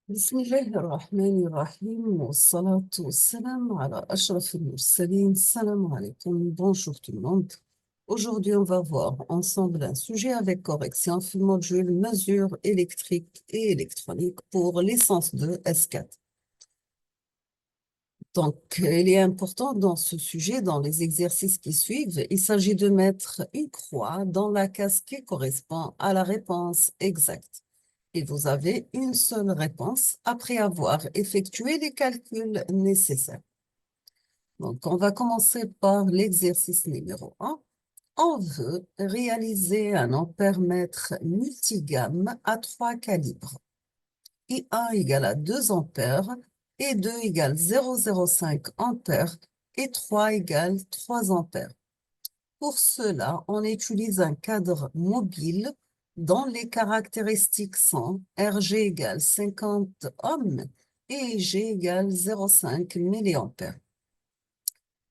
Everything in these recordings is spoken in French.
بسم الله الرحمن الرحيم والصلاة والسلام على أشرف المرسلين. Salam alaikum, bonjour tout le monde. Aujourd'hui, on va voir ensemble un sujet avec correction, fil module, mesure électrique et électronique pour licence 2 S4. Donc, il est important dans ce sujet, dans les exercices qui suivent, il s'agit de mettre une croix dans la case qui correspond à la réponse exacte. Et vous avez une seule réponse après avoir effectué les calculs nécessaires. Donc, on va commencer par l'exercice numéro 1. On veut réaliser un ampère-mètre multigamme à 3 calibres. I1 égale à 2 ampères, et 2 égale 0,05 ampères, et 3 égale 3 ampères. Pour cela, on utilise un cadre mobile dont les caractéristiques sont RG égale 50 ohms et G égale 0,5 milliampères.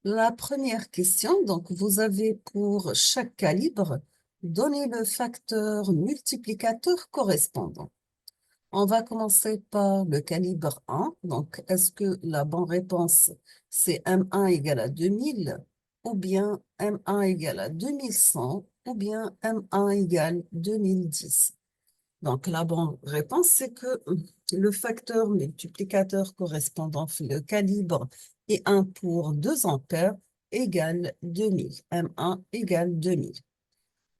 La première question, donc vous avez pour chaque calibre donné le facteur multiplicateur correspondant. On va commencer par le calibre 1. Donc, est-ce que la bonne réponse, c'est M1 égale à 2000, ou bien M1 égale à 2100, ou bien M1 égale 2010? Donc, la bonne réponse, c'est que le facteur multiplicateur correspondant, le calibre I1 pour 2 ampères égale 2000. M1 égale 2000.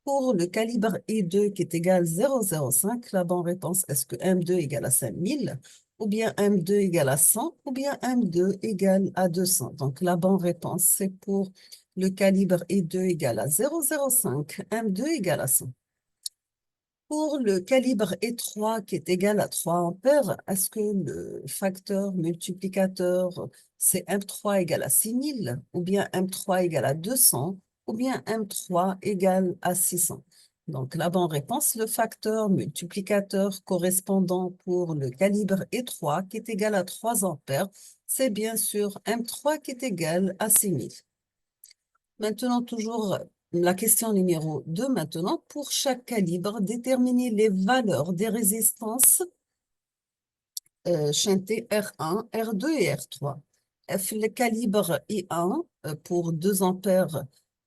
Pour le calibre I2 qui est égal 0,05, la bonne réponse, est-ce que M2 égale à 5000, ou bien M2 égale à 100, ou bien M2 égale à 200? Donc, la bonne réponse, c'est pour le calibre I2 égale à 0,05, M2 égale à 100. Pour le calibre I3 qui est égal à 3 ampères, est-ce que le facteur multiplicateur, c'est M3 égale à 6000, ou bien M3 égale à 200, ou bien M3 égale à 600? Donc, la bonne réponse, le facteur multiplicateur correspondant pour le calibre I3 qui est égal à 3 ampères, c'est bien sûr M3 qui est égal à 6000. Maintenant, toujours la question numéro 2 maintenant. Pour chaque calibre, déterminer les valeurs des résistances chantées R1, R2 et R3. Le calibre I1 pour 2 ampères,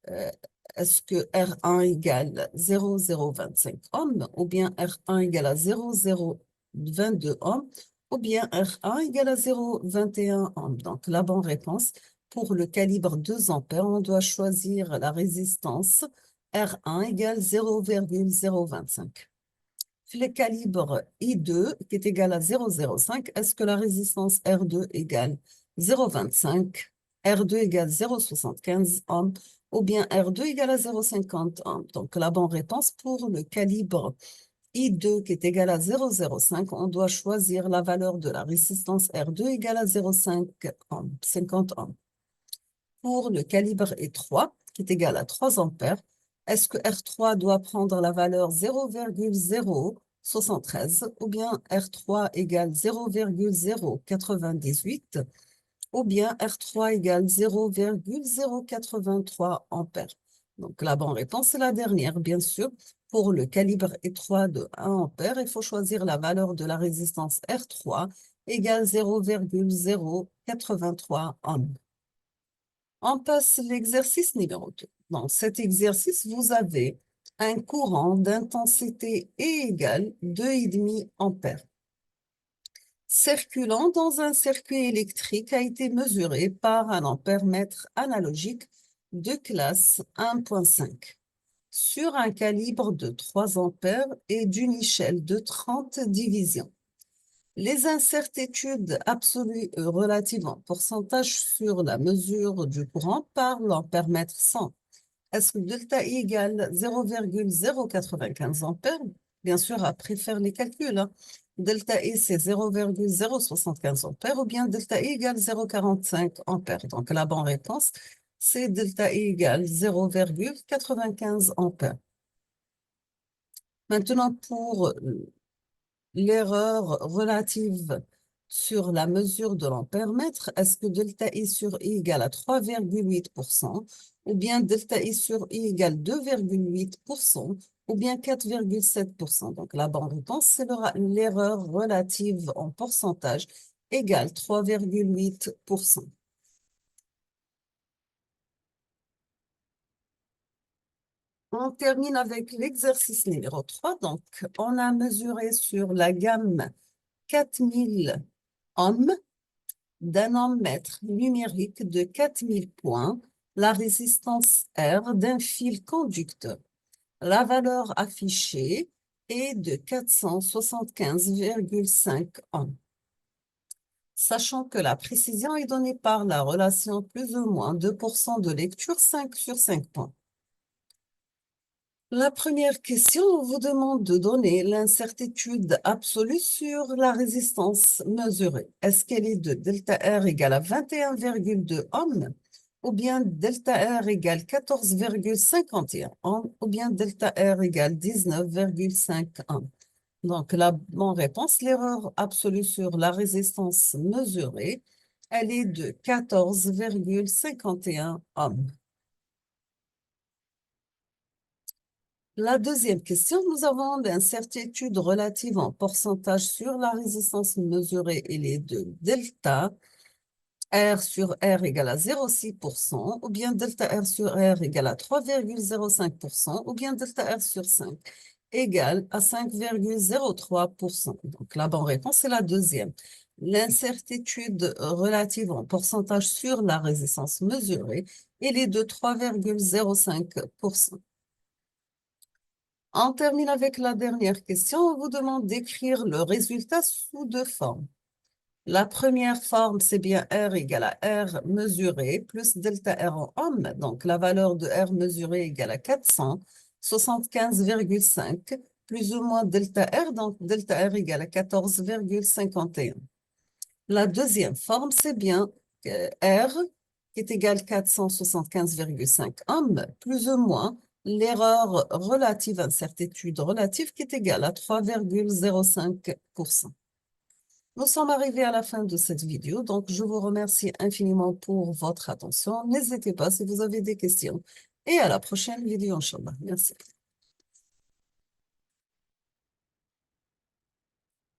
euh, est-ce que R1 égale 0,025 ohms, ou bien R1 égale à 0,022 ohms, ou bien R1 égale à 0,21 ohms? Donc, la bonne réponse, pour le calibre 2 ampères, on doit choisir la résistance R1 égale 0,025. Le calibre I2 qui est égal à 0,05, est-ce que la résistance R2 égale 0,25, R2 égale 0,75 ohms, ou bien R2 égale à 0,50 ohms? Donc, la bonne réponse pour le calibre I2 qui est égal à 0,05, on doit choisir la valeur de la résistance R2 égale à 0,5 ohms, 50 ohms. Pour le calibre I3 qui est égal à 3 ampères, est-ce que R3 doit prendre la valeur 0,073, ou bien R3 égale 0,098, ou bien R3 égale 0,083 ampères? Donc, la bonne réponse est la dernière, bien sûr. Pour le calibre I3 de 1 ampère, il faut choisir la valeur de la résistance R3 égale 0,083 ohms. On passe l'exercice numéro 2. Dans cet exercice, vous avez un courant d'intensité E égale 2,5 ampères circulant dans un circuit électrique a été mesuré par un ampère-mètre analogique de classe 1,5 sur un calibre de 3 ampères et d'une échelle de 30 divisions. Les incertitudes absolues relatives en pourcentage sur la mesure du courant par l'ampère-mètre sont: est-ce que delta I égale 0,095 ampères? Bien sûr, après faire les calculs, hein. Delta I, c'est 0,075 ampères, ou bien delta I égale 0,45 ampères. Donc, la bonne réponse, c'est delta I égale 0,95 ampères. Maintenant, pour l'erreur relative sur la mesure de l'ampère-mètre, est-ce que delta I sur I égale à 3,8%, ou bien delta I sur I égale 2,8%, ou bien 4,7%. Donc, la bonne réponse, c'est l'erreur relative en pourcentage égale 3,8%. On termine avec l'exercice numéro 3. Donc, on a mesuré sur la gamme 4000 ohms d'un ohm-mètre numérique de 4000 points la résistance R d'un fil conducteur. La valeur affichée est de 475,5 ohms. Sachant que la précision est donnée par la relation plus ou moins 2% de lecture 5 sur 5 points. La première question vous demande de donner l'incertitude absolue sur la résistance mesurée. Est-ce qu'elle est de delta R égale à 21,2 ohms, ou bien delta R égale 14,51 ohms, ou bien delta R égale 19,5 ohms? Donc, la bonne réponse, l'erreur absolue sur la résistance mesurée, elle est de 14,51 ohms. La deuxième question, nous avons l'incertitude relative en pourcentage sur la résistance mesurée. Elle est de delta R sur R égale à 0,6%, ou bien delta R sur R égale à 3,05%, ou bien delta R sur 5 égale à 5,03%. Donc, la bonne réponse est la deuxième. L'incertitude relative en pourcentage sur la résistance mesurée, elle est de 3,05%. On termine avec la dernière question. On vous demande d'écrire le résultat sous deux formes. La première forme, c'est bien R égale à R mesuré plus delta R en ohms. Donc, la valeur de R mesuré égale à 475,5 plus ou moins delta R. Donc, delta R égale à 14,51. La deuxième forme, c'est bien R qui est égal à 475,5 ohms plus ou moins l'erreur relative, incertitude relative qui est égale à 3,05%. Nous sommes arrivés à la fin de cette vidéo, donc je vous remercie infiniment pour votre attention. N'hésitez pas si vous avez des questions. Et à la prochaine vidéo, Inch'Allah. Merci.